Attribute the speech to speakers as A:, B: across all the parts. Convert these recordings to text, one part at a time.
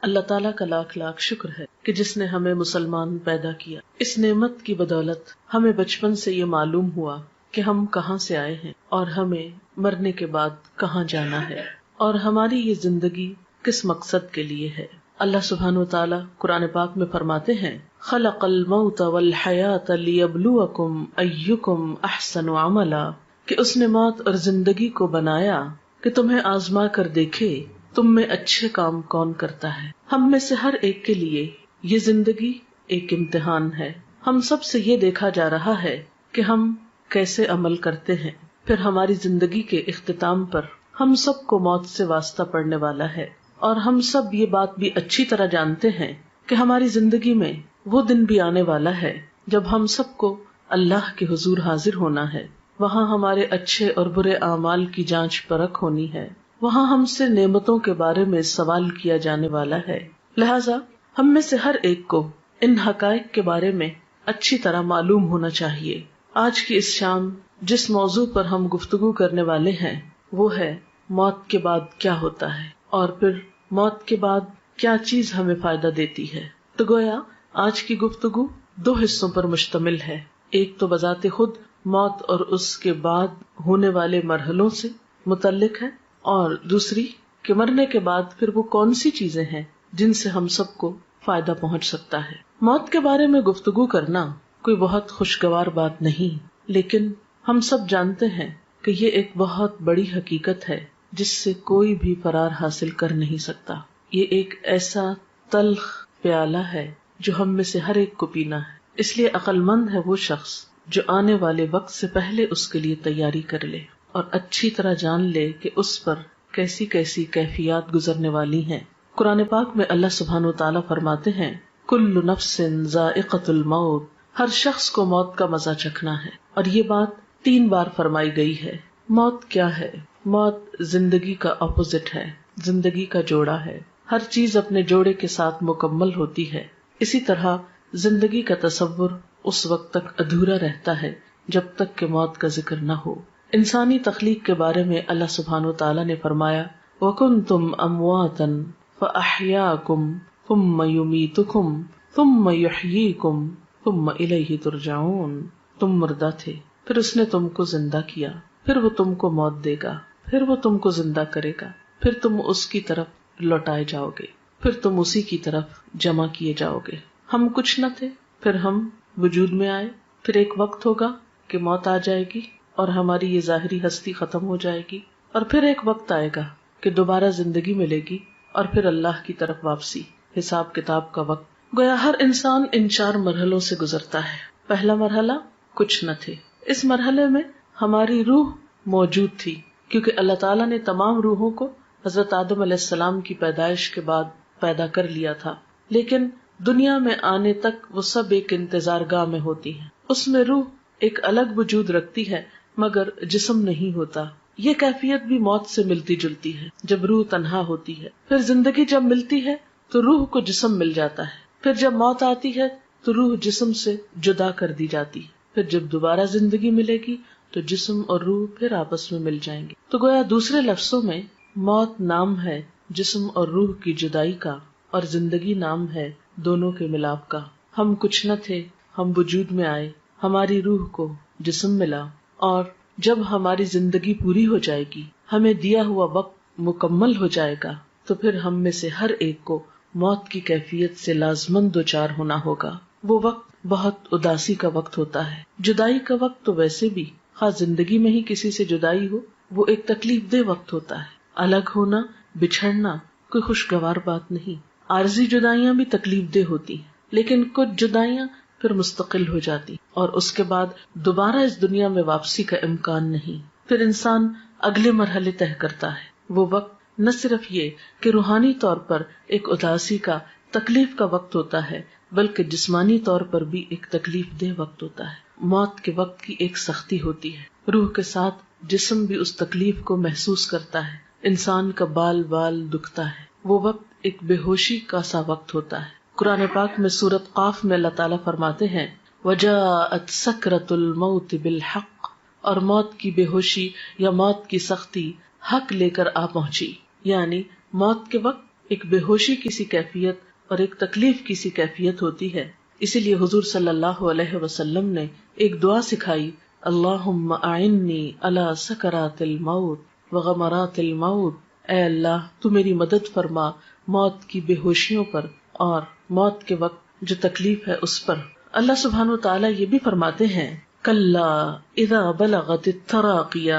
A: اللہ تعالیٰ کا لاکھ لاکھ شکر ہے کہ جس نے ہمیں مسلمان پیدا کیا. اس نعمت کی بدولت ہمیں بچپن سے یہ معلوم ہوا کہ ہم کہاں سے آئے ہیں اور ہمیں مرنے کے بعد کہاں جانا ہے اور ہماری یہ زندگی کس مقصد کے لیے ہے. اللہ سبحانہ و تعالیٰ قرآن پاک میں فرماتے ہیں خلق الموت والحیات لیبلوکم ایکم احسن عملا، کہ اس نے موت اور زندگی کو بنایا کہ تمہیں آزما کر دیکھے تم میں اچھے کام کون کرتا ہے. ہم میں سے ہر ایک کے لیے یہ زندگی ایک امتحان ہے. ہم سب سے یہ دیکھا جا رہا ہے کہ ہم کیسے عمل کرتے ہیں. پھر ہماری زندگی کے اختتام پر ہم سب کو موت سے واسطہ پڑنے والا ہے، اور ہم سب یہ بات بھی اچھی طرح جانتے ہیں کہ ہماری زندگی میں وہ دن بھی آنے والا ہے جب ہم سب کو اللہ کے حضور حاضر ہونا ہے. وہاں ہمارے اچھے اور برے اعمال کی جانچ پرکھ ہونی ہے. وہاں ہم سے نعمتوں کے بارے میں سوال کیا جانے والا ہے. لہٰذا ہم میں سے ہر ایک کو ان حقائق کے بارے میں اچھی طرح معلوم ہونا چاہیے. آج کی اس شام جس موضوع پر ہم گفتگو کرنے والے ہیں وہ ہے موت کے بعد کیا ہوتا ہے، اور پھر موت کے بعد کیا چیز ہمیں فائدہ دیتی ہے. تو گویا آج کی گفتگو 2 حصوں پر مشتمل ہے. ایک تو بذات خود موت اور اس کے بعد ہونے والے مرحلوں سے متعلق ہے، اور دوسری کہ مرنے کے بعد پھر وہ کون سی چیزیں ہیں جن سے ہم سب کو فائدہ پہنچ سکتا ہے. موت کے بارے میں گفتگو کرنا کوئی بہت خوشگوار بات نہیں، لیکن ہم سب جانتے ہیں کہ یہ ایک بہت بڑی حقیقت ہے جس سے کوئی بھی فرار حاصل کر نہیں سکتا. یہ ایک ایسا تلخ پیالہ ہے جو ہم میں سے ہر ایک کو پینا ہے. اس لیے عقل مند ہے وہ شخص جو آنے والے وقت سے پہلے اس کے لیے تیاری کر لے اور اچھی طرح جان لے کہ اس پر کیسی کیسی کیفیات گزرنے والی ہیں. قرآن پاک میں اللہ سبحانہ وتعالیٰ فرماتے ہیں کل نفس ذائقۃ الموت، ہر شخص کو موت کا مزہ چکھنا ہے. اور یہ بات 3 بار فرمائی گئی ہے. موت کیا ہے؟ موت زندگی کا اپوزٹ ہے، زندگی کا جوڑا ہے. ہر چیز اپنے جوڑے کے ساتھ مکمل ہوتی ہے. اسی طرح زندگی کا تصور اس وقت تک ادھورا رہتا ہے جب تک کہ موت کا ذکر نہ ہو. انسانی تخلیق کے بارے میں اللہ سبحانہ وتعالیٰ نے فرمایا وَكُنْتُمْ أَمْوَاتًا فَأَحْيَاكُمْ ثُمَّ يُمِيتُكُمْ ثُمَّ يُحْيِيكُمْ ثُمَّ إِلَيْهِ تُرْجَعُونَ. تم مردہ تھے، پھر اس نے تم کو زندہ کیا، پھر وہ تم کو موت دے گا، پھر وہ تم کو زندہ کرے گا، پھر تم اس کی طرف لوٹائے جاؤ گے، پھر تم اسی کی طرف جمع کیے جاؤ گے. ہم کچھ نہ تھے، پھر ہم وجود میں آئے، پھر ایک وقت ہوگا کہ موت آ جائے گی اور ہماری یہ ظاہری ہستی ختم ہو جائے گی، اور پھر ایک وقت آئے گا کہ دوبارہ زندگی ملے گی اور پھر اللہ کی طرف واپسی، حساب کتاب کا وقت. گویا ہر انسان ان 4 مرحلوں سے گزرتا ہے. پہلا مرحلہ کچھ نہ تھے. اس مرحلے میں ہماری روح موجود تھی کیونکہ اللہ تعالیٰ نے تمام روحوں کو حضرت آدم علیہ السلام کی پیدائش کے بعد پیدا کر لیا تھا، لیکن دنیا میں آنے تک وہ سب ایک انتظار گاہ میں ہوتی ہیں. اس میں روح ایک الگ وجود رکھتی ہے مگر جسم نہیں ہوتا. یہ کیفیت بھی موت سے ملتی جلتی ہے جب روح تنہا ہوتی ہے. پھر زندگی جب ملتی ہے تو روح کو جسم مل جاتا ہے. پھر جب موت آتی ہے تو روح جسم سے جدا کر دی جاتی ہے. پھر جب دوبارہ زندگی ملے گی تو جسم اور روح پھر آپس میں مل جائیں گے. تو گویا دوسرے لفظوں میں موت نام ہے جسم اور روح کی جدائی کا، اور زندگی نام ہے دونوں کے ملاپ کا. ہم کچھ نہ تھے، ہم وجود میں آئے، ہماری روح کو جسم ملا، اور جب ہماری زندگی پوری ہو جائے گی، ہمیں دیا ہوا وقت مکمل ہو جائے گا، تو پھر ہم میں سے ہر ایک کو موت کی کیفیت سے لازماً دوچار ہونا ہوگا. وہ وقت بہت اداسی کا وقت ہوتا ہے. جدائی کا وقت تو ویسے بھی خاص زندگی میں ہی کسی سے جدائی ہو وہ ایک تکلیف دہ وقت ہوتا ہے. الگ ہونا، بچھڑنا کوئی خوشگوار بات نہیں. عارضی جدائیاں بھی تکلیف دہ ہوتی ہیں، لیکن کچھ جدائیاں پھر مستقل ہو جاتی اور اس کے بعد دوبارہ اس دنیا میں واپسی کا امکان نہیں. پھر انسان اگلے مرحلے طے کرتا ہے. وہ وقت نہ صرف یہ کہ روحانی طور پر ایک اداسی کا، تکلیف کا وقت ہوتا ہے، بلکہ جسمانی طور پر بھی ایک تکلیف دہ وقت ہوتا ہے. موت کے وقت کی ایک سختی ہوتی ہے. روح کے ساتھ جسم بھی اس تکلیف کو محسوس کرتا ہے. انسان کا بال بال دکھتا ہے. وہ وقت ایک بے ہوشی کا سا وقت ہوتا ہے. قرآن پاک میں سورۃ قاف میں اللہ تعالیٰ فرماتے ہیں وَجَاءَتْ سَكْرَةُ الْمَوْتِ بِالْحَقِّ، اور موت کی بے ہوشی یا موت کی سختی حق لے کر آ پہنچی. یعنی موت کے وقت ایک بے ہوشی کی سی کیفیت اور ایک تکلیف کی سی کیفیت ہوتی ہے. اسی لیے حضور صلی اللہ علیہ وسلم نے ایک دعا سکھائی، اللہم اعنی علی سکرات الموت وغمرات الموت. اے اللہ تو میری مدد فرما موت کی بے ہوشیوں پر اور موت کے وقت جو تکلیف ہے اس پر. اللہ سبحانہ وتعالی یہ بھی فرماتے ہیں، کلا اذا بلغت التراقی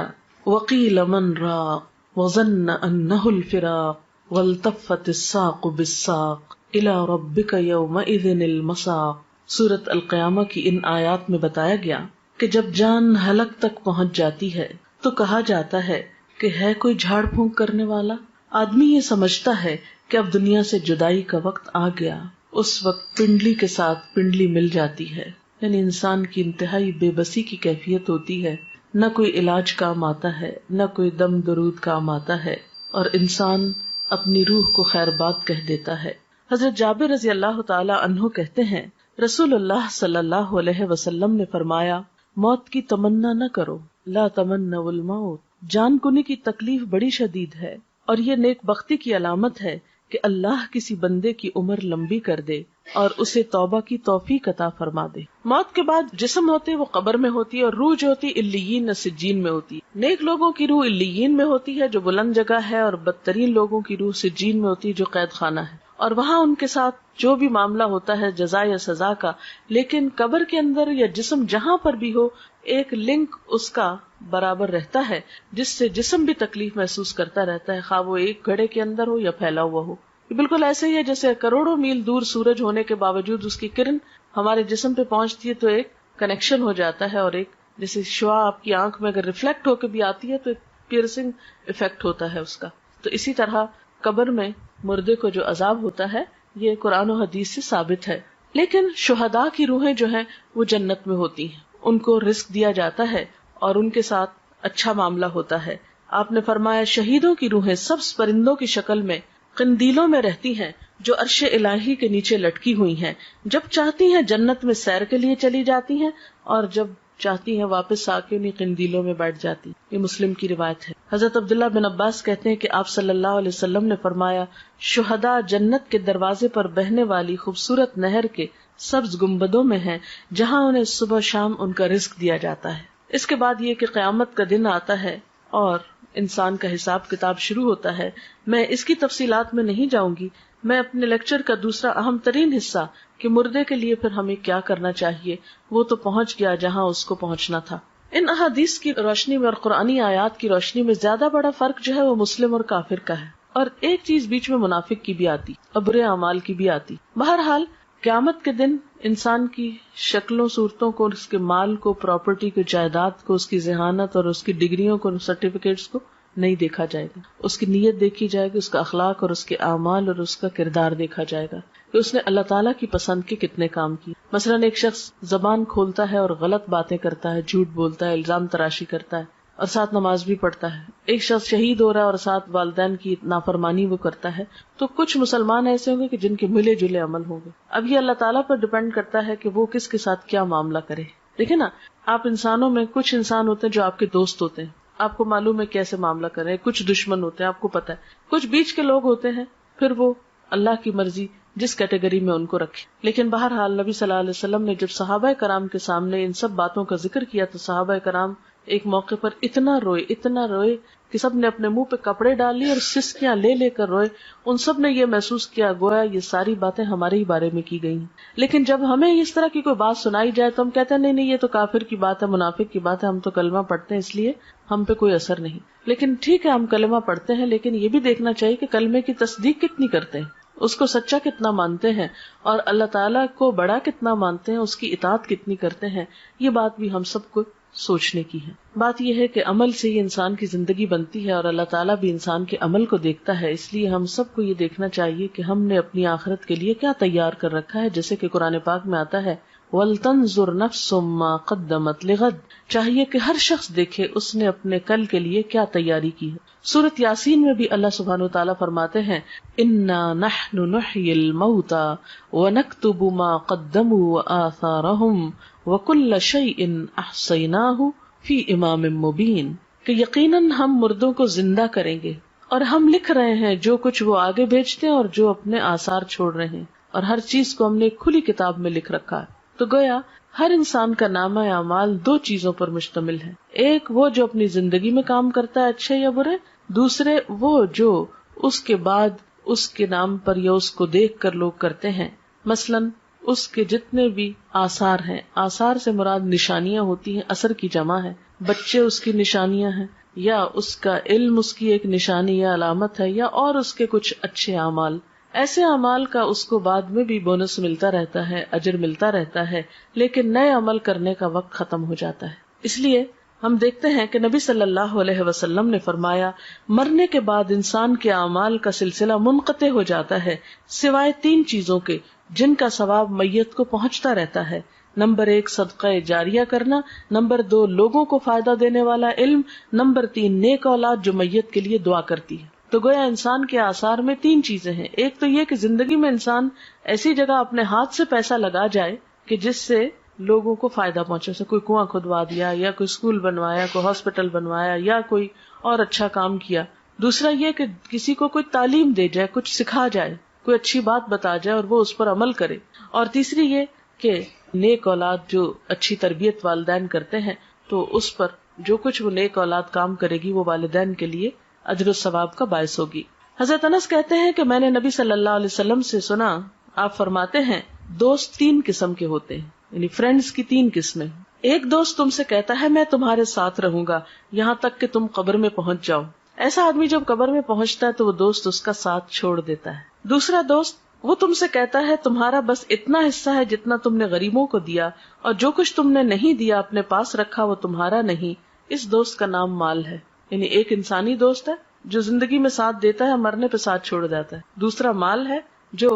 A: وقیل من راق وظن انہ الفراق والتفت الساق بالساق الی ربک یومئذ المساق. سورۃ القیامہ کی ان آیات میں بتایا گیا کہ جب جان حلق تک پہنچ جاتی ہے تو کہا جاتا ہے کہ ہے کوئی جھاڑ پھونک کرنے والا. آدمی یہ سمجھتا ہے کہ اب دنیا سے جدائی کا وقت آ گیا. اس وقت پنڈلی کے ساتھ پنڈلی مل جاتی ہے، یعنی انسان کی انتہائی بے بسی کی کیفیت ہوتی ہے. نہ کوئی علاج کام آتا ہے، نہ کوئی دم درود کام آتا ہے، اور انسان اپنی روح کو خیر بات کہہ دیتا ہے. حضرت جابر رضی اللہ تعالی عنہ کہتے ہیں، رسول اللہ صلی اللہ علیہ وسلم نے فرمایا، موت کی تمنا نہ کرو، لا تمنوا الموت. جان کنی کی تکلیف بڑی شدید ہے، اور یہ نیک بختی کی علامت ہے کہ اللہ کسی بندے کی عمر لمبی کر دے اور اسے توبہ کی توفیق عطا فرما دے. موت کے بعد جسم ہوتے وہ قبر میں ہوتی ہے، اور روح جو ہوتی علیین سجین میں ہوتی ہے. نیک لوگوں کی روح علیین میں ہوتی ہے جو بلند جگہ ہے، اور بدترین لوگوں کی روح سجین میں ہوتی ہے جو قید خانہ ہے، اور وہاں ان کے ساتھ جو بھی معاملہ ہوتا ہے جزا یا سزا کا. لیکن قبر کے اندر یا جسم جہاں پر بھی ہو ایک لنک اس کا برابر رہتا ہے جس سے جسم بھی تکلیف محسوس کرتا رہتا ہے، خواہ وہ ایک گھڑے کے اندر ہو یا پھیلا ہوا ہو. بالکل ایسے ہی ہے جیسے کروڑوں میل دور سورج ہونے کے باوجود اس کی کرن ہمارے جسم پہ پہنچتی ہے تو ایک کنیکشن ہو جاتا ہے، اور ایک جیسے شعاع آپ کی آنکھ میں اگر ریفلیکٹ ہو کے بھی آتی ہے تو ایک پیئرسنگ افیکٹ ہوتا ہے اس کا. تو اسی طرح قبر میں مردے کو جو عذاب ہوتا ہے یہ قرآن و حدیث سے ثابت ہے. لیکن شہداء کی روحیں جو ہیں وہ جنت میں ہوتی ہیں، ان کو رزق دیا جاتا ہے اور ان کے ساتھ اچھا معاملہ ہوتا ہے. آپ نے فرمایا شہیدوں کی روحیں سبز پرندوں کی شکل میں قندیلوں میں رہتی ہیں جو عرش الہی کے نیچے لٹکی ہوئی ہیں. جب چاہتی ہیں جنت میں سیر کے لیے چلی جاتی ہیں، اور جب چاہتی ہیں واپس آ کے انہیں قندیلوں میں بیٹھ جاتی. یہ مسلم کی روایت ہے. حضرت عبداللہ بن عباس کہتے ہیں کہ آپ صلی اللہ علیہ وسلم نے فرمایا، شہداء جنت کے دروازے پر بہنے والی خوبصورت نہر کے سبز گنبدوں میں ہیں جہاں انہیں صبح شام ان کا رزق دیا جاتا ہے. اس کے بعد یہ کہ قیامت کا دن آتا ہے اور انسان کا حساب کتاب شروع ہوتا ہے. میں اس کی تفصیلات میں نہیں جاؤں گی. میں اپنے لیکچر کا دوسرا اہم ترین حصہ کہ مردے کے لیے پھر ہمیں کیا کرنا چاہیے وہ تو پہنچ گیا جہاں اس کو پہنچنا تھا. ان احادیث کی روشنی میں اور قرآنی آیات کی روشنی میں زیادہ بڑا فرق جو ہے وہ مسلم اور کافر کا ہے، اور ایک چیز بیچ میں منافق کی بھی آتی اور برے اعمال کی بھی آتی. بہرحال قیامت کے دن انسان کی شکلوں صورتوں کو، اس کے مال کو، پراپرٹی کو، جائیداد کو، اس کی ذہانت اور اس کی ڈگریوں کو، سرٹیفکیٹس کو نہیں دیکھا جائے گا. اس کی نیت دیکھی جائے گی، اس کا اخلاق اور اس کے اعمال اور اس کا کردار دیکھا جائے گا کہ اس نے اللہ تعالیٰ کی پسند کے کتنے کام کیے. مثلاً ایک شخص زبان کھولتا ہے اور غلط باتیں کرتا ہے، جھوٹ بولتا ہے، الزام تراشی کرتا ہے اور ساتھ نماز بھی پڑھتا ہے. ایک شخص شہید ہو رہا ہے اور ساتھ والدین کی نافرمانی وہ کرتا ہے. تو کچھ مسلمان ایسے ہوں گے کہ جن کے ملے جلے عمل ہوں گے. اب یہ اللہ تعالیٰ پر ڈپینڈ کرتا ہے کہ وہ کس کے ساتھ کیا معاملہ کرے. دیکھیں نا، آپ انسانوں میں کچھ انسان ہوتے ہیں جو آپ کے دوست ہوتے ہیں، آپ کو معلوم ہے کیسے معاملہ کریں. کچھ دشمن ہوتے ہیں، آپ کو پتا ہے. کچھ بیچ کے لوگ ہوتے ہیں، پھر وہ اللہ کی مرضی جس کیٹیگری میں ان کو رکھے. لیکن بہرحال نبی صلی اللہ علیہ وسلم نے جب صحابہ کرام کے سامنے ان سب باتوں کا ذکر کیا تو صحابہ کرام ایک موقع پر اتنا روئے کہ سب نے اپنے منہ پہ کپڑے ڈال لیے اور سسکیاں لے لے کر روئے. ان سب نے یہ محسوس کیا گویا یہ ساری باتیں ہمارے ہی بارے میں کی گئی ہیں. لیکن جب ہمیں اس طرح کی کوئی بات سنائی جائے تو ہم کہتے ہیں نہیں یہ تو کافر کی بات ہے، منافق کی بات ہے، ہم تو کلمہ پڑھتے ہیں اس لیے ہم پہ کوئی اثر نہیں. لیکن ٹھیک ہے ہم کلمہ پڑھتے ہیں، لیکن یہ بھی دیکھنا چاہیے کہ کلمے کی تصدیق کتنی کرتے ہیں، اس کو سچا کتنا مانتے ہیں، اور اللہ تعالیٰ کو بڑا کتنا مانتے ہیں، اس کی اطاعت کتنی کرتے ہیں. یہ بات بھی ہم سب کو سوچنے کی ہے. بات یہ ہے کہ عمل سے ہی انسان کی زندگی بنتی ہے اور اللہ تعالیٰ بھی انسان کے عمل کو دیکھتا ہے. اس لیے ہم سب کو یہ دیکھنا چاہیے کہ ہم نے اپنی آخرت کے لیے کیا تیار کر رکھا ہے. جیسے کہ قرآن پاک میں آتا ہے وَلْتَنْظُرْ نَفْسٌ مَّا قَدَّمَتْ لِغَدٍ، چاہیے کہ ہر شخص دیکھے اس نے اپنے کل کے لیے کیا تیاری کی ہے. سورۃ یاسین میں بھی اللہ سبحانہ وتعالیٰ فرماتے ہیں اِنَّا نَحْنُ نُحْيِي الْمَوْتَىٰ وَنَكْتُبُ مَا قَدَّمُوا وَآثَارَهُمْ وَكُلَّ شَيْءٍ أَحْصَيْنَاهُ فِي إِمَامٍ مُبِينٍ، کہ یقیناً ہم مردوں کو زندہ کریں گے اور ہم لکھ رہے ہیں جو کچھ وہ آگے بھیجتے ہیں اور جو اپنے آثار چھوڑ رہے ہیں، اور ہر چیز کو ہم نے ایک کھلی کتاب میں لکھ رکھا ہے. تو گویا ہر انسان کا نامہ اعمال دو چیزوں پر مشتمل ہے، ایک وہ جو اپنی زندگی میں کام کرتا ہے اچھے یا برے، دوسرے وہ جو اس کے بعد اس کے نام پر یا اس کو دیکھ کر لوگ کرتے ہیں. مثلاً اس کے جتنے بھی آثار ہیں، آثار سے مراد نشانیاں ہوتی ہیں، اثر کی جمع ہے. بچے اس کی نشانیاں ہیں، یا اس کا علم اس کی ایک نشانی یا علامت ہے، یا اور اس کے کچھ اچھے اعمال. ایسے اعمال کا اس کو بعد میں بھی بونس ملتا رہتا ہے، اجر ملتا رہتا ہے، لیکن نئے عمل کرنے کا وقت ختم ہو جاتا ہے. اس لیے ہم دیکھتے ہیں کہ نبی صلی اللہ علیہ وسلم نے فرمایا مرنے کے بعد انسان کے اعمال کا سلسلہ منقطع ہو جاتا ہے سوائے تین چیزوں کے جن کا ثواب میت کو پہنچتا رہتا ہے. نمبر 1 صدقہ جاریہ کرنا، نمبر 2 لوگوں کو فائدہ دینے والا علم، نمبر 3 نیک اولاد جو میت کے لیے دعا کرتی ہے. تو گویا انسان کے آثار میں تین چیزیں ہیں. ایک تو یہ کہ زندگی میں انسان ایسی جگہ اپنے ہاتھ سے پیسہ لگا جائے کہ جس سے لوگوں کو فائدہ پہنچے، جیسے کوئی کنواں کھدوا دیا، یا کوئی اسکول بنوایا، کوئی ہاسپٹل بنوایا، یا کوئی اور اچھا کام کیا. دوسرا یہ کہ کسی کو کوئی تعلیم دے جائے، کچھ سکھا جائے، کوئی اچھی بات بتا جائے اور وہ اس پر عمل کرے. اور تیسری یہ کہ نیک اولاد جو اچھی تربیت والدین کرتے ہیں تو اس پر جو کچھ وہ نیک اولاد کام کرے گی وہ والدین کے لیے اجر و ثواب کا باعث ہوگی. حضرت انس کہتے ہیں کہ میں نے نبی صلی اللہ علیہ وسلم سے سنا، آپ فرماتے ہیں دوست تین قسم کے ہوتے ہیں، یعنی فرینڈز کی تین قسمیں. ایک دوست تم سے کہتا ہے میں تمہارے ساتھ رہوں گا یہاں تک کہ تم قبر میں پہنچ جاؤ. ایسا آدمی جب قبر میں پہنچتا ہے تو وہ دوست اس کا ساتھ چھوڑ دیتا ہے. دوسرا دوست وہ تم سے کہتا ہے تمہارا بس اتنا حصہ ہے جتنا تم نے غریبوں کو دیا، اور جو کچھ تم نے نہیں دیا اپنے پاس رکھا وہ تمہارا نہیں. اس دوست کا نام مال ہے. یعنی ایک انسانی دوست ہے جو زندگی میں ساتھ دیتا ہے، مرنے پہ ساتھ چھوڑ جاتا ہے. دوسرا مال ہے جو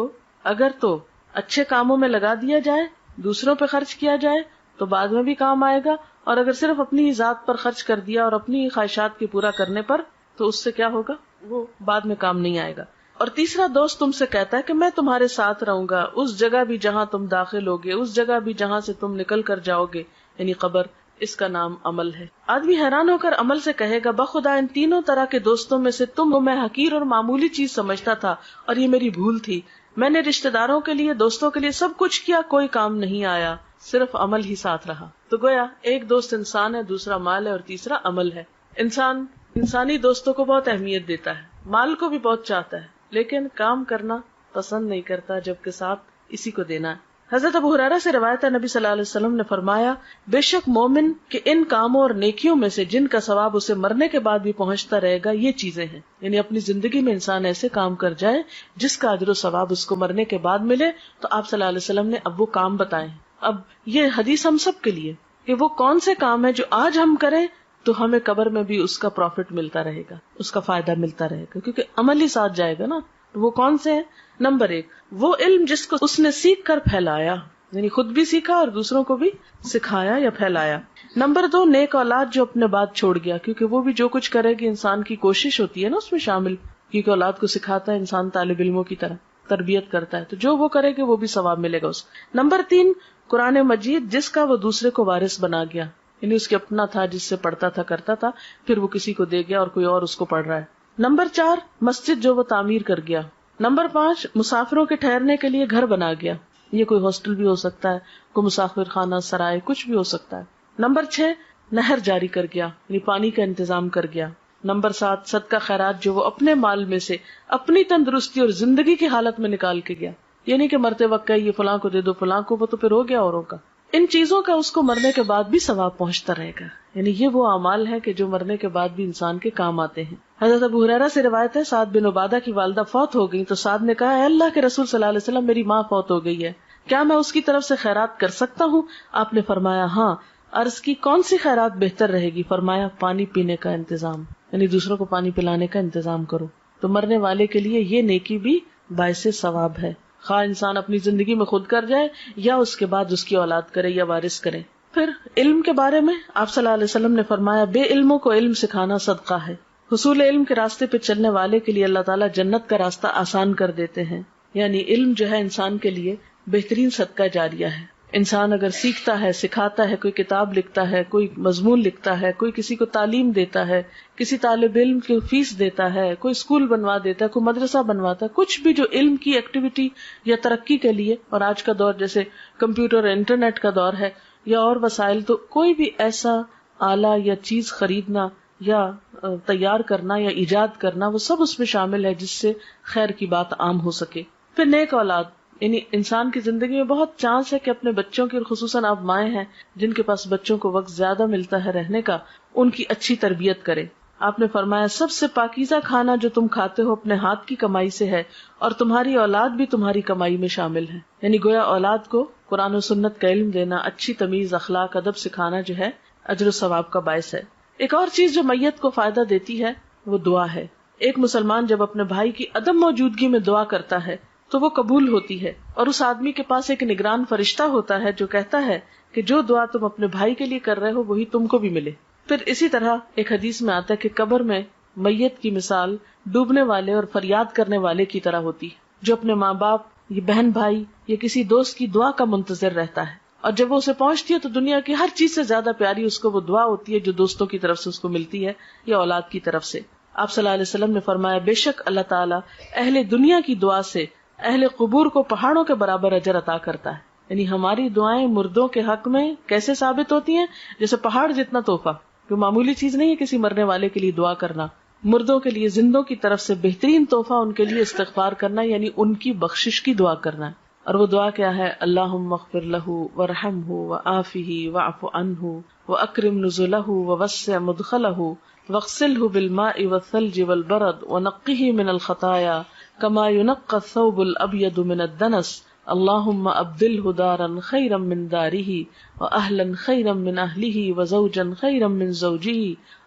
A: اگر تو اچھے کاموں میں لگا دیا جائے، دوسروں پہ خرچ کیا جائے تو بعد میں بھی کام آئے گا، اور اگر صرف اپنی ہی ذات پر خرچ کر دیا اور اپنی ہی خواہشات کے پورا کرنے پر تو اس سے کیا ہوگا، وہ بعد میں کام نہیں آئے گا. اور تیسرا دوست تم سے کہتا ہے کہ میں تمہارے ساتھ رہوں گا اس جگہ بھی جہاں تم داخل ہوگے، اس جگہ بھی جہاں سے تم نکل کر جاؤ گے، یعنی قبر. اس کا نام عمل ہے. آدمی حیران ہو کر عمل سے کہے گا بخدا ان تینوں طرح کے دوستوں میں سے تم میں حقیر اور معمولی چیز سمجھتا تھا اور یہ میری بھول تھی. میں نے رشتہ داروں کے لیے، دوستوں کے لیے سب کچھ کیا، کوئی کام نہیں آیا، صرف عمل ہی ساتھ رہا. تو گویا ایک دوست انسان ہے، دوسرا مال ہے اور تیسرا عمل ہے. انسان انسانی دوستوں کو بہت اہمیت دیتا ہے، مال کو بھی بہت چاہتا ہے، لیکن کام کرنا پسند نہیں کرتا جبکہ ساتھ اسی کو دینا ہے. حضرت ابو ہریرہ سے روایت ہے نبی صلی اللہ علیہ وسلم نے فرمایا بے شک مومن کے ان کاموں اور نیکیوں میں سے جن کا ثواب اسے مرنے کے بعد بھی پہنچتا رہے گا یہ چیزیں ہیں. یعنی اپنی زندگی میں انسان ایسے کام کر جائے جس کا اجر و ثواب اس کو مرنے کے بعد ملے. تو آپ صلی اللہ علیہ وسلم نے اب وہ کام بتائے. اب یہ حدیث ہم سب کے لیے کہ وہ کون سے کام ہے جو آج ہم کریں تو ہمیں قبر میں بھی اس کا پروفٹ ملتا رہے گا، اس کا فائدہ ملتا رہے گا، کیونکہ عمل ہی ساتھ جائے گا نا. وہ کون سے ہیں؟ نمبر 1 وہ علم جس کو اس نے سیکھ کر پھیلایا، یعنی خود بھی سیکھا اور دوسروں کو بھی سکھایا یا پھیلایا. نمبر 2 نیک اولاد جو اپنے بعد چھوڑ گیا، کیونکہ وہ بھی جو کچھ کرے گی انسان کی کوشش ہوتی ہے نا اس میں شامل، کیونکہ اولاد کو سکھاتا ہے انسان طالب علموں کی طرح تربیت کرتا ہے، تو جو وہ کرے گی وہ بھی ثواب ملے گا اس کو. نمبر 3 قرآن مجید جس کا وہ دوسرے کو وارث بنا گیا، یعنی اس کے اپنا تھا جس سے پڑھتا تھا کرتا تھا، پھر وہ کسی کو دے گیا اور کوئی اور اس کو پڑھ رہا ہے. نمبر 4 مسجد جو وہ تعمیر کر گیا. نمبر 5 مسافروں کے ٹھہرنے کے لیے گھر بنا گیا، یہ کوئی ہاسٹل بھی ہو سکتا ہے، کوئی مسافر خانہ سرائے، کچھ بھی ہو سکتا ہے. نمبر 6 نہر جاری کر گیا، یعنی پانی کا انتظام کر گیا. نمبر 7 صدقہ خیرات جو وہ اپنے مال میں سے اپنی تندرستی اور زندگی کی حالت میں نکال کے گیا، یعنی کہ مرتے وقت یہ فلاں کو دے دو فلاں کو، وہ تو پھر ہو گیا اوروں کا. ان چیزوں کا اس کو مرنے کے بعد بھی ثواب پہنچتا رہے گا. یعنی یہ وہ اعمال ہے کہ جو مرنے کے بعد بھی انسان کے کام آتے ہیں. حضرت ابو ہریرہ سے روایت ہے سعد بن عبادہ کی والدہ فوت ہو گئی تو سعد نے کہا اے اللہ کے رسول صلی اللہ علیہ وسلم میری ماں فوت ہو گئی ہے، کیا میں اس کی طرف سے خیرات کر سکتا ہوں؟ آپ نے فرمایا ہاں. عرض کی کون سی خیرات بہتر رہے گی؟ فرمایا پانی پینے کا انتظام، یعنی دوسروں کو پانی پلانے کا انتظام کرو. تو مرنے والے کے لیے یہ نیکی بھی باعث ثواب ہے، خواہ انسان اپنی زندگی میں خود کر جائے یا اس کے بعد اس کی اولاد کرے یا وارث کرے. پھر علم کے بارے میں آپ صلی اللہ علیہ وسلم نے فرمایا بے علموں کو علم سکھانا صدقہ ہے. حصول علم کے راستے پہ چلنے والے کے لیے اللہ تعالیٰ جنت کا راستہ آسان کر دیتے ہیں. یعنی علم جو ہے انسان کے لیے بہترین صدقہ جاریہ ہے. انسان اگر سیکھتا ہے، سکھاتا ہے، کوئی کتاب لکھتا ہے، کوئی مضمون لکھتا ہے، کوئی کسی کو تعلیم دیتا ہے، کسی طالب علم کی فیس دیتا ہے، کوئی اسکول بنوا دیتا ہے، کوئی مدرسہ بنواتا ہے، کچھ بھی جو علم کی ایکٹیویٹی یا ترقی کے لیے، اور آج کا دور جیسے کمپیوٹر اور انٹرنیٹ کا دور ہے یا اور وسائل، تو کوئی بھی ایسا آلہ یا چیز خریدنا یا تیار کرنا یا ایجاد کرنا، وہ سب اس میں شامل ہے جس سے خیر کی بات عام ہو سکے. پھر نیک اولاد، یعنی انسان کی زندگی میں بہت چانس ہے کہ اپنے بچوں کی، اور خصوصاً آپ مائیں ہیں جن کے پاس بچوں کو وقت زیادہ ملتا ہے رہنے کا، ان کی اچھی تربیت کرے. آپ نے فرمایا سب سے پاکیزہ کھانا جو تم کھاتے ہو اپنے ہاتھ کی کمائی سے ہے، اور تمہاری اولاد بھی تمہاری کمائی میں شامل ہے. یعنی گویا اولاد کو قرآن و سنت کا علم دینا، اچھی تمیز، اخلاق، ادب سکھانا جو ہے اجر و ثواب کا باعث ہے. ایک اور چیز جو میت کو فائدہ دیتی ہے وہ دعا ہے. ایک مسلمان جب اپنے بھائی کی عدم موجودگی میں دعا کرتا ہے تو وہ قبول ہوتی ہے، اور اس آدمی کے پاس ایک نگران فرشتہ ہوتا ہے جو کہتا ہے کہ جو دعا تم اپنے بھائی کے لیے کر رہے ہو وہی تم کو بھی ملے. پھر اسی طرح ایک حدیث میں آتا ہے کہ قبر میں میت کی مثال ڈوبنے والے اور فریاد کرنے والے کی طرح ہوتی ہے، جو اپنے ماں باپ یا بہن بھائی یا کسی دوست کی دعا کا منتظر رہتا ہے، اور جب وہ اسے پہنچتی ہے تو دنیا کی ہر چیز سے زیادہ پیاری اس کو وہ دعا ہوتی ہے جو دوستوں کی طرف سے اس کو ملتی ہے یا اولاد کی طرف سے. آپ صلی اللہ علیہ وسلم نے فرمایا بے شک اللہ تعالیٰ اہل دنیا کی دعا سے اہل قبور کو پہاڑوں کے برابر اجر عطا کرتا ہے. یعنی ہماری دعائیں مردوں کے حق میں کیسے ثابت ہوتی ہیں؟ جیسے پہاڑ جتنا تحفہ، جو معمولی چیز نہیں ہے کسی مرنے والے کے لیے دعا کرنا. مردوں کے لیے زندوں کی طرف سے بہترین تحفہ ان کے لیے استغفار کرنا، یعنی ان کی بخشش کی دعا کرنا. اور وہ دعا کیا ہے؟ اللہم اغفر لہ وارحمہ وعافہ واعف عنہ واکرم نزلہ ووسع مدخلہ واغسلہ بالماء والثلج والبرد ونقہ من الخطایا کما ينقى الثوب الابيض من الدنس اللهم ابدله دارا خيرا من داره واهلا خيرا من اهله وزوجا خيرا من زوجه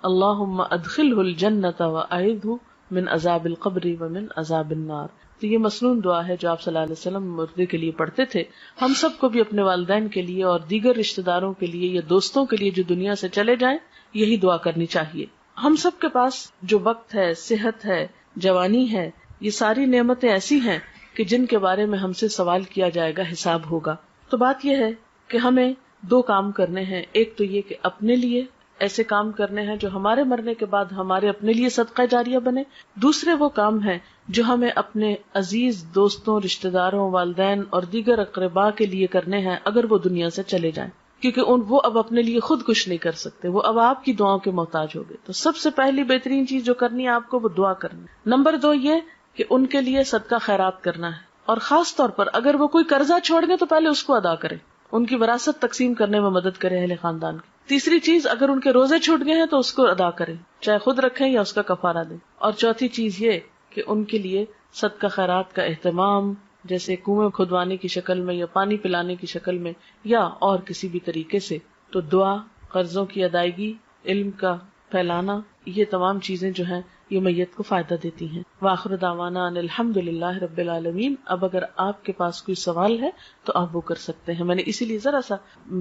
A: اللهم ادخله الجنة واعذه من عذاب القبر ومن عذاب النار. تو یہ مسنون دعا ہے جو آپ صلی اللہ علیہ وسلم مردے کے لیے پڑھتے تھے. ہم سب کو بھی اپنے والدین کے لیے اور دیگر رشتہ داروں کے لیے یا دوستوں کے لیے جو دنیا سے چلے جائیں یہی دعا کرنی چاہیے. ہم سب کے پاس جو وقت ہے، صحت ہے، جوانی ہے، یہ ساری نعمتیں ایسی ہیں کہ جن کے بارے میں ہم سے سوال کیا جائے گا، حساب ہوگا. تو بات یہ ہے کہ ہمیں دو کام کرنے ہیں. ایک تو یہ کہ اپنے لیے ایسے کام کرنے ہیں جو ہمارے مرنے کے بعد ہمارے اپنے لیے صدقہ جاریہ بنے. دوسرے وہ کام ہیں جو ہمیں اپنے عزیز دوستوں، رشتہ داروں، والدین اور دیگر اقرباء کے لیے کرنے ہیں اگر وہ دنیا سے چلے جائیں، کیونکہ وہ اب اپنے لیے خود کچھ نہیں کر سکتے، وہ اب آپ کی دعاؤں کے محتاج ہو گئے. تو سب سے پہلی بہترین چیز جو کرنی ہے آپ کو وہ دعا کرنی. نمبر 2 یہ کہ ان کے لیے صدقہ خیرات کرنا ہے، اور خاص طور پر اگر وہ کوئی قرضہ چھوڑ گئے تو پہلے اس کو ادا کرے، ان کی وراثت تقسیم کرنے میں مدد کرے اہل خاندان کی. تیسری چیز، اگر ان کے روزے چھوٹ گئے ہیں تو اس کو ادا کریں، چاہے خود رکھیں یا اس کا کفارہ دیں. اور چوتھی چیز یہ کہ ان کے لیے صدقہ خیرات کا اہتمام، جیسے کنویں کھدوانے کی شکل میں یا پانی پلانے کی شکل میں یا اور کسی بھی طریقے سے. تو دعا، قرضوں کی ادائیگی، علم کا پھیلانا، یہ تمام چیزیں جو ہیں یہ میت کو فائدہ دیتی ہیں. وآخر دعوانا ان الحمدللہ رب العالمین. اب اگر آپ کے پاس کوئی سوال ہے تو آپ وہ کر سکتے ہیں. میں نے اسی لیے ذرا سا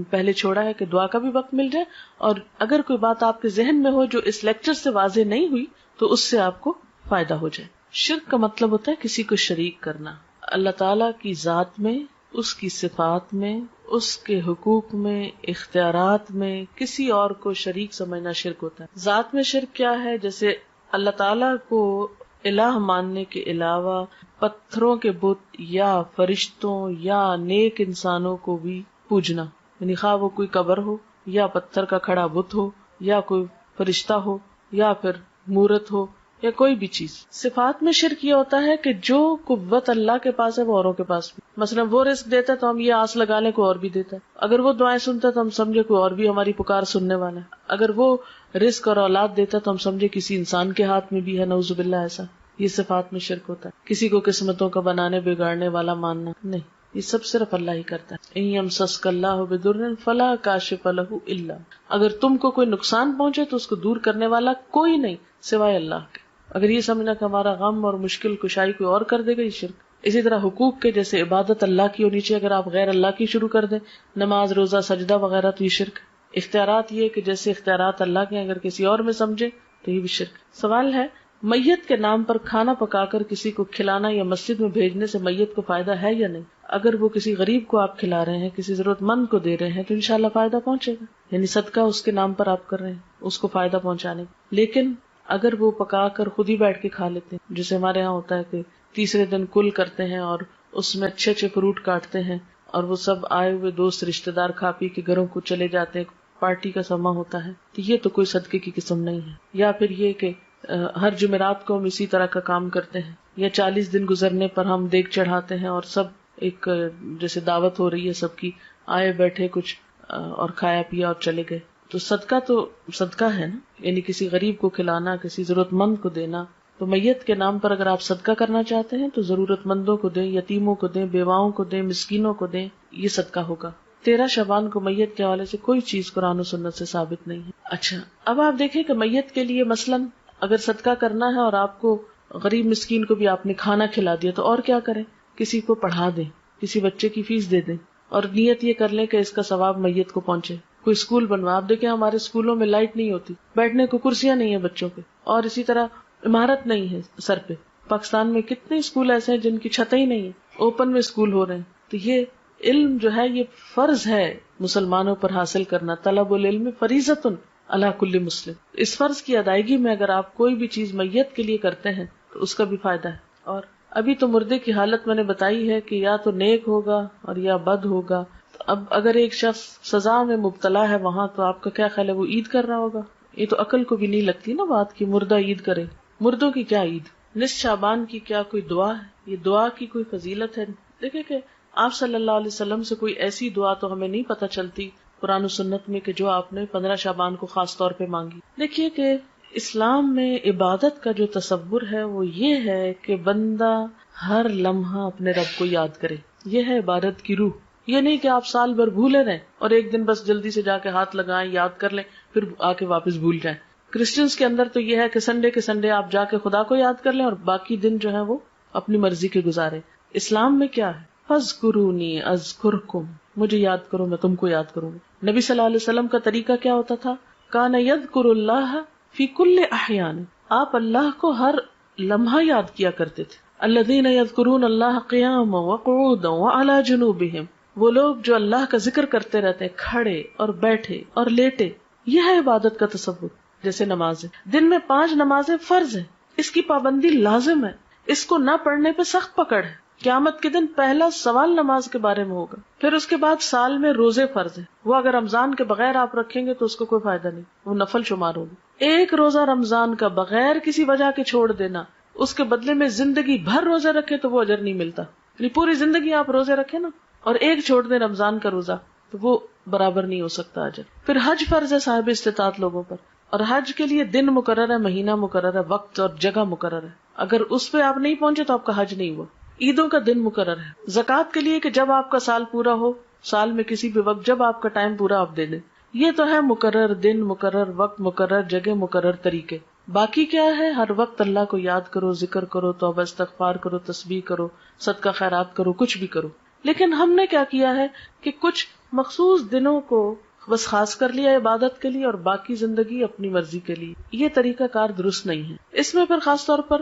A: پہلے چھوڑا ہے کہ دعا کا بھی وقت مل جائے، اور اگر کوئی بات آپ کے ذہن میں ہو جو اس لیکچر سے واضح نہیں ہوئی تو اس سے آپ کو فائدہ ہو جائے. شرک کا مطلب ہوتا ہے کسی کو شریک کرنا. اللہ تعالیٰ کی ذات میں، اس کی صفات میں، اس کے حقوق میں، اختیارات میں کسی اور کو شریک سمجھنا شرک ہوتا ہے. ذات میں شرک کیا ہے؟ جیسے اللہ تعالیٰ کو الہ ماننے کے علاوہ پتھروں کے بت یا فرشتوں یا نیک انسانوں کو بھی پوجنا، یعنی خواہ وہ کوئی قبر ہو یا پتھر کا کھڑا بت ہو یا کوئی فرشتہ ہو یا پھر مورت ہو یا کوئی بھی چیز. صفات میں شرک یہ ہوتا ہے کہ جو قوت اللہ کے پاس ہے وہ اوروں کے پاس بھی. مثلا وہ رزق دیتا ہے تو ہم یہ آس لگا لیں کوئی اور بھی دیتا ہے. اگر وہ دعائیں سنتا ہے تو ہم سمجھے کوئی اور بھی ہماری پکار سننے والا ہے. اگر وہ رزق اور اولاد دیتا ہے تو ہم سمجھے کسی انسان کے ہاتھ میں بھی ہے، نعوذ باللہ. ایسا یہ صفات میں شرک ہوتا ہے. کسی کو قسمتوں کا بنانے بگاڑنے والا ماننا نہیں، یہ سب صرف اللہ ہی کرتا ہے. ان یمسسک اللہ بضر فلا کاشف لہ الا، اگر تم کو کوئی نقصان پہنچے تو اس کو دور کرنے والا کوئی نہیں سوائے اللہ کے. اگر یہ سمجھنا کہ ہمارا غم اور مشکل کشائی کوئی اور کر دے گا، یہ شرک. اسی طرح حقوق کے، جیسے عبادت اللہ کی ہونی چاہیے، اگر آپ غیر اللہ کی شروع کر دیں، نماز، روزہ، سجدہ وغیرہ، تو یہ شرک. اختیارات یہ کہ جیسے اختیارات اللہ کے اگر کسی اور میں سمجھے تو یہ بھی شرک. سوال ہے میت کے نام پر کھانا پکا کر کسی کو کھلانا یا مسجد میں بھیجنے سے میت کو فائدہ ہے یا نہیں؟ اگر وہ کسی غریب کو آپ کھلا رہے ہیں، کسی ضرورت مند کو دے رہے ہیں، تو انشاءاللہ فائدہ پہنچے گا، یعنی صدقہ اس کے نام پر آپ کر رہے ہیں، اس کو فائدہ پہنچانے کا۔ لیکن اگر وہ پکا کر خود ہی بیٹھ کے کھا لیتے ہیں، جیسے ہمارے یہاں ہوتا ہے کہ تیسرے دن کل کرتے ہیں اور اس میں اچھے اچھے فروٹ کاٹتے ہیں اور وہ سب آئے ہوئے دوست رشتے دار کھا پی کے گھروں کو چلے جاتے ہیں، پارٹی کا سما ہوتا ہے، تو یہ تو کوئی صدقے کی قسم نہیں ہے۔ یا پھر یہ کہ ہر جمعرات کو ہم اسی طرح کا کام کرتے ہیں، یا 40 دن گزرنے پر ہم دیگ چڑھاتے ہیں اور سب ایک جیسے دعوت ہو رہی ہے سب کی، آئے بیٹھے کچھ اور کھایا پیا اور چلے گئے، تو صدقہ ہے نا، یعنی کسی غریب کو کھلانا، کسی ضرورت مند کو دینا۔ تو میت کے نام پر اگر آپ صدقہ کرنا چاہتے ہیں تو ضرورت مندوں کو دیں، یتیموں کو دیں، بیواؤں کو دیں، مسکینوں کو دیں، یہ صدقہ ہوگا۔ 13 شعبان کو میت کے حوالے سے کوئی چیز قرآن و سنت سے ثابت نہیں ہے۔ اچھا، اب آپ دیکھیں کہ میت کے لیے مثلاً اگر صدقہ کرنا ہے اور آپ کو غریب مسکین کو بھی آپ نے کھانا کھلا دیا تو اور کیا کریں؟ کسی کو پڑھا دیں، کسی بچے کی فیس دے دیں، اور نیت یہ کر لیں کہ اس کا ثواب میت کو پہنچے۔ کوئی اسکول بنوا، آپ دیکھیں ہمارے اسکولوں میں لائٹ نہیں ہوتی، بیٹھنے کو کرسیاں نہیں ہیں بچوں کے، اور اسی طرح عمارت نہیں ہے سر پہ۔ پاکستان میں کتنے اسکول ایسے ہیں جن کی چھتیں ہی نہیں ہیں، اوپن میں اسکول ہو رہے ہیں۔ تو یہ علم جو ہے یہ فرض ہے مسلمانوں پر حاصل کرنا، طلب العلم فریضۃ علی کل مسلم۔ اس فرض کی ادائیگی میں اگر آپ کوئی بھی چیز میت کے لیے کرتے ہیں تو اس کا بھی فائدہ ہے۔ اور ابھی تو مردے کی حالت میں نے بتائی ہے کہ یا تو نیک ہوگا اور یا بد ہوگا۔ تو اب اگر ایک شخص سزا میں مبتلا ہے وہاں، تو آپ کا کیا خیال ہے وہ عید کر رہا ہوگا؟ یہ تو عقل کو بھی نہیں لگتی نا بات کی مردہ عید کرے۔ مردوں کی کیا عید؟ نصف شعبان کی کیا کوئی دعا ہے؟ یہ دعا کی کوئی فضیلت ہے؟ دیکھیں کہ آپ صلی اللہ علیہ وسلم سے کوئی ایسی دعا تو ہمیں نہیں پتہ چلتی قرآن و سنت میں کہ جو آپ نے 15 شعبان کو خاص طور پہ مانگی۔ دیکھیے کہ اسلام میں عبادت کا جو تصور ہے وہ یہ ہے کہ بندہ ہر لمحہ اپنے رب کو یاد کرے، یہ ہے عبادت کی روح۔ یہ نہیں کہ آپ سال بھر بھولے رہیں اور ایک دن بس جلدی سے جا کے ہاتھ لگائیں، یاد کر لیں، پھر آ کے واپس بھول جائیں۔ کرسچنس کے اندر تو یہ ہے کہ سنڈے کے سنڈے آپ جا کے خدا کو یاد کر لیں اور باقی دن جو ہے وہ اپنی مرضی کے گزارے۔ اسلام میں کیا ہے؟ فاذکرونی اذکرکم، مجھے یاد کرو میں تم کو یاد کروں گا۔ نبی صلی اللہ علیہ وسلم کا طریقہ کیا ہوتا تھا؟ کان یذکر اللہ فی کل احیان، آپ اللہ کو ہر لمحہ یاد کیا کرتے تھے۔ الذین یذکرون اللہ قیاما وقعودا وعلی جنوبہم، وہ لوگ جو اللہ کا ذکر کرتے رہتے ہیں کھڑے اور بیٹھے اور لیٹے۔ یہ ہے عبادت کا تصور۔ جیسے نماز ہے، دن میں 5 نمازیں فرض ہیں، اس کی پابندی لازم ہے، اس کو نہ پڑھنے پہ سخت پکڑ ہے۔ قیامت کے دن پہلا سوال نماز کے بارے میں ہوگا۔ پھر اس کے بعد سال میں روزے فرض ہیں، وہ اگر رمضان کے بغیر آپ رکھیں گے تو اس کو کوئی فائدہ نہیں، وہ نفل شمار ہوگی۔ ایک روزہ رمضان کا بغیر کسی وجہ کے چھوڑ دینا، اس کے بدلے میں زندگی بھر روزے رکھے تو وہ اجر نہیں ملتا۔ یعنی پوری زندگی آپ روزے رکھیں نا اور ایک چھوڑ دیں رمضان کا روزہ تو وہ برابر نہیں ہو سکتا اجر۔ پھر حج فرض ہے صاحب استطاعت لوگوں پر، اور حج کے لیے دن مقرر ہے، مہینہ مقرر ہے، وقت اور جگہ مقرر ہے۔ اگر اس پہ آپ نہیں پہنچے تو آپ کا حج نہیں ہوا۔ عیدوں کا دن مقرر ہے، زکوٰۃ کے لیے کہ جب آپ کا سال پورا ہو، سال میں کسی بھی وقت جب آپ کا ٹائم پورا آپ دے دیں۔ یہ تو ہے مقرر دن، مقرر وقت، مقرر جگہ، مقرر طریقے۔ باقی کیا ہے؟ ہر وقت اللہ کو یاد کرو، ذکر کرو، توبہ استغفار کرو، تسبیح کرو، صدقہ خیرات کرو، کچھ بھی کرو۔ لیکن ہم نے کیا کیا ہے کہ کچھ مخصوص دنوں کو بس خاص کر لیا عبادت کے لیے اور باقی زندگی اپنی مرضی کے لیے۔ یہ طریقہ کار درست نہیں ہے۔ اس میں پھر خاص طور پر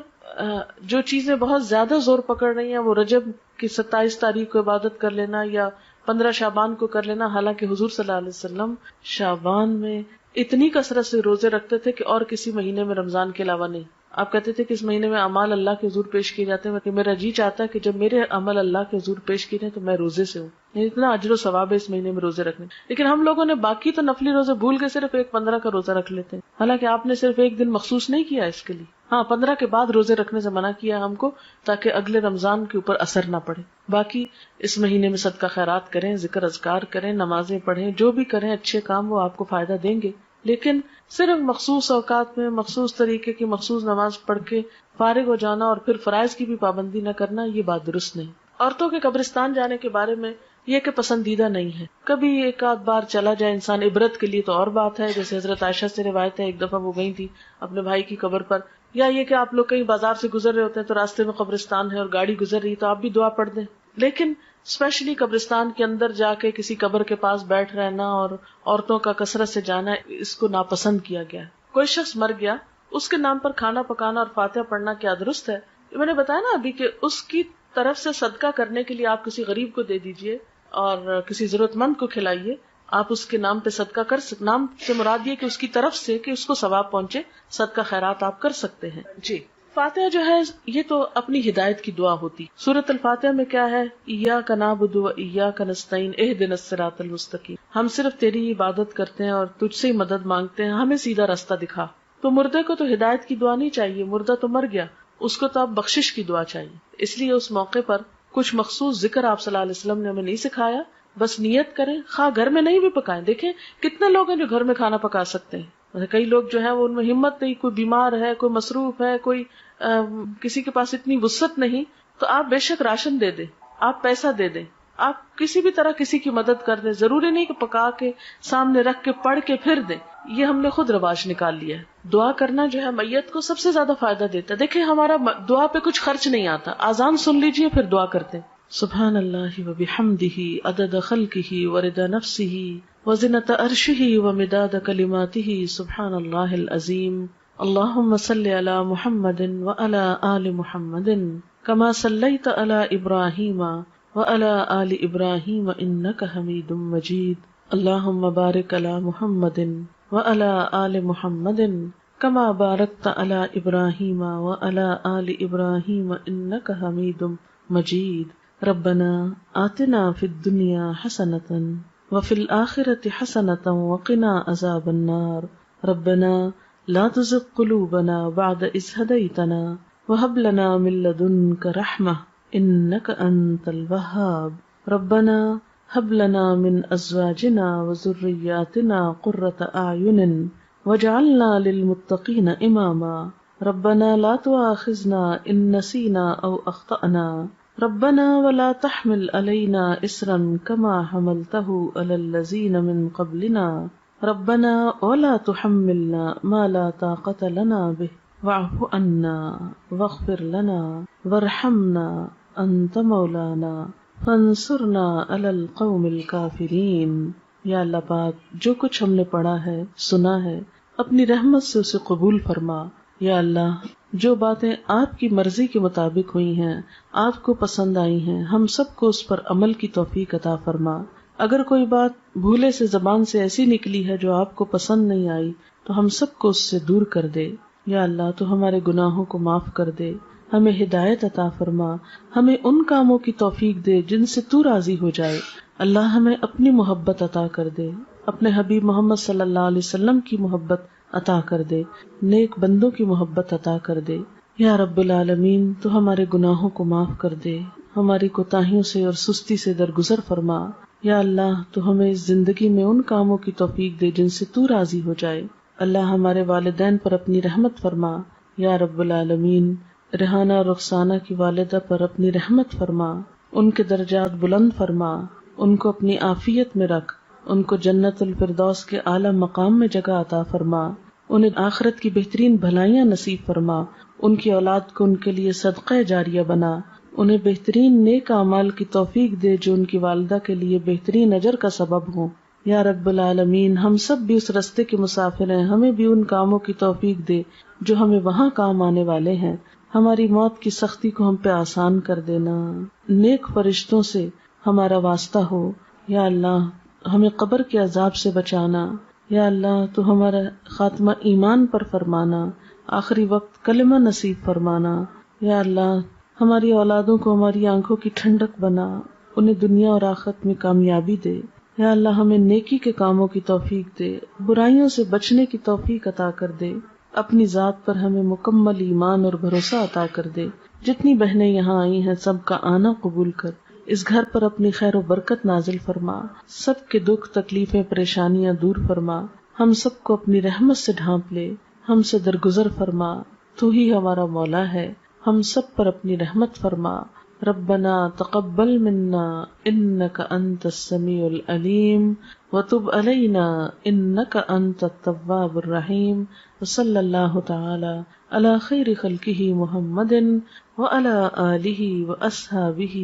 A: جو چیزیں بہت زیادہ زور پکڑ رہی ہیں وہ رجب کی 27 تاریخ کو عبادت کر لینا یا 15 شعبان کو کر لینا، حالانکہ حضور صلی اللہ علیہ وسلم شعبان میں اتنی کثرت سے روزے رکھتے تھے کہ اور کسی مہینے میں رمضان کے علاوہ نہیں۔ آپ کہتے تھے کہ اس مہینے میں اعمال اللہ کے حضور پیش کیے جاتے ہیں کہ میرا جی چاہتا ہے کہ جب میرے عمل اللہ کے حضور پیش کیے جائیں تو میں روزے سے ہوں، یعنی اتنا اجر و ثواب ہے اس مہینے میں روزے رکھنے۔ لیکن ہم لوگوں نے باقی تو نفلی روزے بھول کے صرف ایک 15 کا روزہ رکھ لیتے ہیں، حالانکہ آپ نے صرف ایک دن مخصوص نہیں کیا اس کے لیے۔ ہاں 15 کے بعد روزے رکھنے سے منع کیا ہم کو تاکہ اگلے رمضان کے اوپر اثر نہ پڑے۔ باقی اس مہینے میں صدقہ خیرات کریں، ذکر اذکار کریں، نمازیں پڑھیں، جو بھی کریں اچھے کام وہ آپ کو فائدہ دیں گے۔ لیکن صرف مخصوص اوقات میں مخصوص طریقے کی مخصوص نماز پڑھ کے فارغ ہو جانا اور پھر فرائض کی بھی پابندی نہ کرنا، یہ بات درست نہیں۔ عورتوں کے قبرستان جانے کے بارے میں یہ کہ پسندیدہ نہیں ہے، کبھی ایک آدھ بار چلا جائے انسان عبرت کے لیے تو اور بات ہے، جیسے حضرت عائشہ سے روایت ہے ایک دفعہ وہ گئی تھی اپنے بھائی کی قبر پر، یا یہ کہ آپ لوگ کہیں بازار سے گزر رہے ہوتے ہیں تو راستے میں قبرستان ہے اور گاڑی گزر رہی تو آپ بھی دعا پڑھ دیں۔ لیکن اسپیشلی قبرستان کے اندر جا کے کسی قبر کے پاس بیٹھ رہنا اور عورتوں کا کثرت سے جانا، اس کو ناپسند کیا گیا ہے۔ کوئی شخص مر گیا اس کے نام پر کھانا پکانا اور فاتحہ پڑھنا کیا درست ہے؟ میں نے بتایا نا ابھی کہ اس کی طرف سے صدقہ کرنے کے لیے آپ کسی غریب کو دے دیجئے اور کسی ضرورت مند کو کھلائیے. آپ اس کے نام پہ صدقہ کر سکتے. نام سے مراد یہ کہ اس کی طرف سے کہ اس کو ثواب پہنچے، صدقہ خیرات آپ کر سکتے ہیں. جی فاتحہ جو ہے یہ تو اپنی ہدایت کی دعا ہوتی. سورۃ الفاتحہ میں کیا ہے؟ ایاک نعبد و ایاک نستعین اہدنا الصراط المستقیم. ہم صرف تیری عبادت کرتے ہیں اور تجھ سے ہی مدد مانگتے ہیں، ہمیں سیدھا راستہ دکھا. تو مردے کو تو ہدایت کی دعا نہیں چاہیے، مردہ تو مر گیا، اس کو تو اب بخشش کی دعا چاہیے. اس لیے اس موقع پر کچھ مخصوص ذکر آپ صلی اللہ علیہ وسلم نے ہمیں نہیں سکھایا. بس نیت کریں، خواہ گھر میں نہیں بھی پکائیں. دیکھیں کتنے لوگ ہیں جو گھر میں کھانا پکا سکتے ہیں. کئی لوگ جو ہے وہ ان میں ہمت نہیں، کوئی بیمار ہے، کوئی مصروف ہے، کوئی کسی کے پاس اتنی وسعت نہیں. تو آپ بے شک راشن دے دیں، آپ پیسہ دے دیں، آپ کسی بھی طرح کسی کی مدد کر دیں. ضروری نہیں کہ پکا کے سامنے رکھ کے پڑھ کے پھر دیں. یہ ہم نے خود رواج نکال لیا ہے. دعا کرنا جو ہے میت کو سب سے زیادہ فائدہ دیتا ہے. دیکھیں ہمارا دعا پہ کچھ خرچ نہیں آتا. اذان سن لیجئے پھر دعا کرتے ہیں. سبحان اللہ وبحمدہ عدد خلقہ ورضا نفسہ وزنۃ عرشہ ومداد کلماتہ. سبحان اللہ العظیم. اللہم صلی علی محمد وعلی آل محمد کما صلیت علی ابراہیم وعلی آل ابراہیم انک حمید مجید. اللہم بارک علی محمد وعلی آل محمد کما بارکت علی ابراہیم وعلی آل ابراہیم انک حمید مجید. ربنا آتنا فی الدنیا حسنۃ وفی الآخرۃ حسنۃ وقنا عذاب النار. ربنا لا تزغ قلوبنا بعد اذ ہدیتنا وہب لنا من لدنک رحمہ انک انت الوہاب. ربنا ہب لنا من ازواجنا وذریاتنا قرۃ اعین واجعلنا للمتقین اماما. ربنا لا تؤاخذنا ان نسینا او اخطأنا. ربنا ولا تحمل علينا إصرا كما حملته على الذين من قبلنا. ربنا ولا تحملنا ما لا طاقة لنا به واعف عنا واغفر لنا وارحمنا أنت مولانا فانصرنا على القوم الكافرين. یا اللہ پاک جو کچھ ہم نے پڑھا ہے سنا ہے اپنی رحمت سے اسے قبول فرما. یا اللہ جو باتیں آپ کی مرضی کے مطابق ہوئی ہیں، آپ کو پسند آئی ہیں، ہم سب کو اس پر عمل کی توفیق عطا فرما. اگر کوئی بات بھولے سے زبان سے ایسی نکلی ہے جو آپ کو پسند نہیں آئی تو ہم سب کو اس سے دور کر دے. یا اللہ تو ہمارے گناہوں کو معاف کر دے، ہمیں ہدایت عطا فرما، ہمیں ان کاموں کی توفیق دے جن سے تو راضی ہو جائے. اللہ ہمیں اپنی محبت عطا کر دے، اپنے حبیب محمد صلی اللہ علیہ وسلم کی محبت عطا کر دے، نیک بندوں کی محبت عطا کر دے. یا رب العالمین تو ہمارے گناہوں کو معاف کر دے، ہماری کوتاہیوں سے اور سستی سے درگزر فرما. یا اللہ تو ہمیں اس زندگی میں ان کاموں کی توفیق دے جن سے تو راضی ہو جائے. اللہ ہمارے والدین پر اپنی رحمت فرما. یا رب العالمین ریحانہ اور رخسانہ کی والدہ پر اپنی رحمت فرما، ان کے درجات بلند فرما، ان کو اپنی عافیت میں رکھ، ان کو جنت الفردوس کے اعلیٰ مقام میں جگہ عطا فرما، انہیں آخرت کی بہترین بھلائیاں نصیب فرما، ان کی اولاد کو ان کے لیے صدقہ جاریہ بنا، انہیں بہترین نیک اعمال کی توفیق دے جو ان کی والدہ کے لیے بہترین اجر کا سبب ہوں. یا رب العالمین ہم سب بھی اس رستے کے مسافر ہیں، ہمیں بھی ان کاموں کی توفیق دے جو ہمیں وہاں کام آنے والے ہیں. ہماری موت کی سختی کو ہم پہ آسان کر دینا، نیک فرشتوں سے ہمارا واسطہ ہو. یا اللہ ہمیں قبر کے عذاب سے بچانا. یا اللہ تو ہمارا خاتمہ ایمان پر فرمانا، آخری وقت کلمہ نصیب فرمانا. یا اللہ ہماری اولادوں کو ہماری آنکھوں کی ٹھنڈک بنا، انہیں دنیا اور آخرت میں کامیابی دے. یا اللہ ہمیں نیکی کے کاموں کی توفیق دے، برائیوں سے بچنے کی توفیق عطا کر دے. اپنی ذات پر ہمیں مکمل ایمان اور بھروسہ عطا کر دے. جتنی بہنیں یہاں آئی ہیں سب کا آنا قبول کر، اس گھر پر اپنی خیر و برکت نازل فرما، سب کے دکھ تکلیفیں پریشانیاں دور فرما، ہم سب کو اپنی رحمت سے ڈھانپ لے، ہم سے درگزر فرما. تو ہی ہمارا مولا ہے، ہم سب پر اپنی رحمت فرما. ربنا تقبل منا انک انت السمیع العلیم وتب علینا انک انت التواب الرحیم. وصلی اللہ تعالی علی خیر خلقہ محمد وعلی آلہ واصحابہ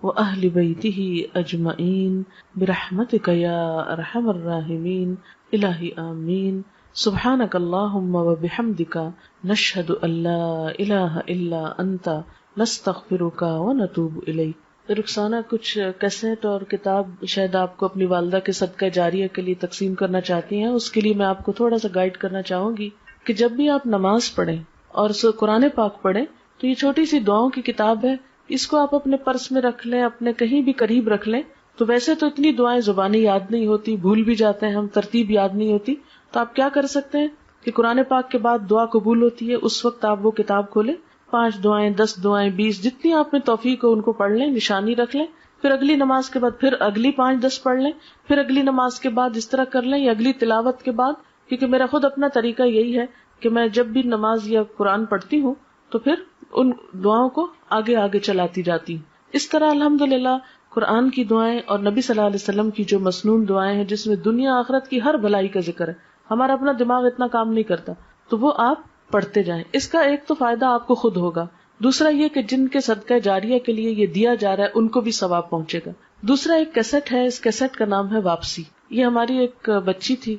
A: واہل بیتہ اجمعین برحمتک یا ارحم الراحمین. الہی آمین. سبحانک اللہم و بحمدک نشہد ان لا الہ الا انت نستغفرک و نتوب الیک۔ رخسانہ، کچھ کیسٹ اور کتاب شاید آپ کو اپنی والدہ کے صدقہ جاریہ کے لیے تقسیم کرنا چاہتی ہیں، اس کے لیے میں آپ کو تھوڑا سا گائیڈ کرنا چاہوں گی کہ جب بھی آپ نماز پڑھیں اور قرآن پاک پڑھیں تو یہ چھوٹی سی دعاؤں کی کتاب ہے، اس کو آپ اپنے پرس میں رکھ لیں، اپنے کہیں بھی قریب رکھ لیں۔ تو ویسے تو اتنی دعائیں زبانی یاد نہیں ہوتی، بھول بھی جاتے ہیں ہم، ترتیب یاد نہیں ہوتی، تو آپ کیا کر سکتے ہیں کہ قرآن پاک کے بعد دعا قبول ہوتی ہے، اس وقت آپ وہ کتاب کھولیں، 5 دعائیں، 10 دعائیں، 20 جتنی آپ میں توفیق ہو ان کو پڑھ لیں، نشانی رکھ لیں، پھر اگلی نماز کے بعد پھر اگلی 5-10 پڑھ لیں، پھر اگلی نماز کے بعد اس طرح کر لیں، یا اگلی تلاوت کے بعد، کیونکہ میرا خود اپنا طریقہ یہی ہے کہ میں جب بھی نماز یا قرآن پڑھتی ہوں تو پھر ان دعاؤں کو آگے آگے چلاتی جاتی ہوں۔ اس طرح الحمدللہ قرآن کی دعائیں اور نبی صلی اللہ علیہ وسلم کی جو مسنون دعائیں ہیں جس میں دنیا آخرت کی ہر بھلائی کا ذکر ہے، ہمارا اپنا دماغ اتنا کام نہیں کرتا، تو وہ آپ پڑھتے جائیں۔ اس کا ایک تو فائدہ آپ کو خود ہوگا، دوسرا یہ کہ جن کے صدقہ جاریہ کے لیے یہ دیا جا رہا ہے ان کو بھی ثواب پہنچے گا۔ دوسرا ایک کیسٹ ہے، اس کیسٹ کا نام ہے واپسی۔ یہ ہماری ایک بچی تھی،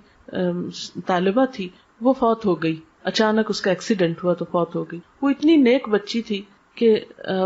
A: طالبہ تھی، وہ فوت ہو گئی، اچانک اس کا ایکسیڈنٹ ہوا تو فوت ہو گئی۔ وہ اتنی نیک بچی تھی کہ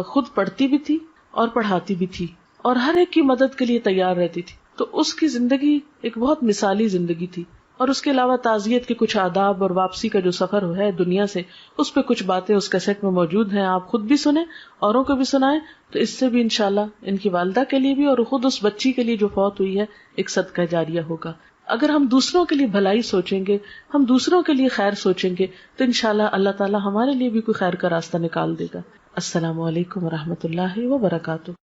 A: خود پڑھتی بھی تھی اور پڑھاتی بھی تھی اور ہر ایک کی مدد کے لیے تیار رہتی تھی، تو اس کی زندگی ایک بہت مثالی زندگی تھی۔ اور اس کے علاوہ تعزیت کے کچھ آداب اور واپسی کا جو سفر ہے دنیا سے، اس پہ کچھ باتیں اس کیسٹ میں موجود ہیں، آپ خود بھی سنیں، اوروں کو بھی سنائیں، تو اس سے بھی انشاءاللہ ان کی والدہ کے لیے بھی اور خود اس بچی کے لیے جو فوت ہوئی ہے ایک صدقہ جاریہ ہوگا۔ اگر ہم دوسروں کے لیے بھلائی سوچیں گے، ہم دوسروں کے لیے خیر سوچیں گے، تو انشاءاللہ اللہ تعالی ہمارے لیے بھی کوئی خیر کا راستہ نکال دے گا۔ السلام علیکم ورحمۃ اللہ وبرکاتہ۔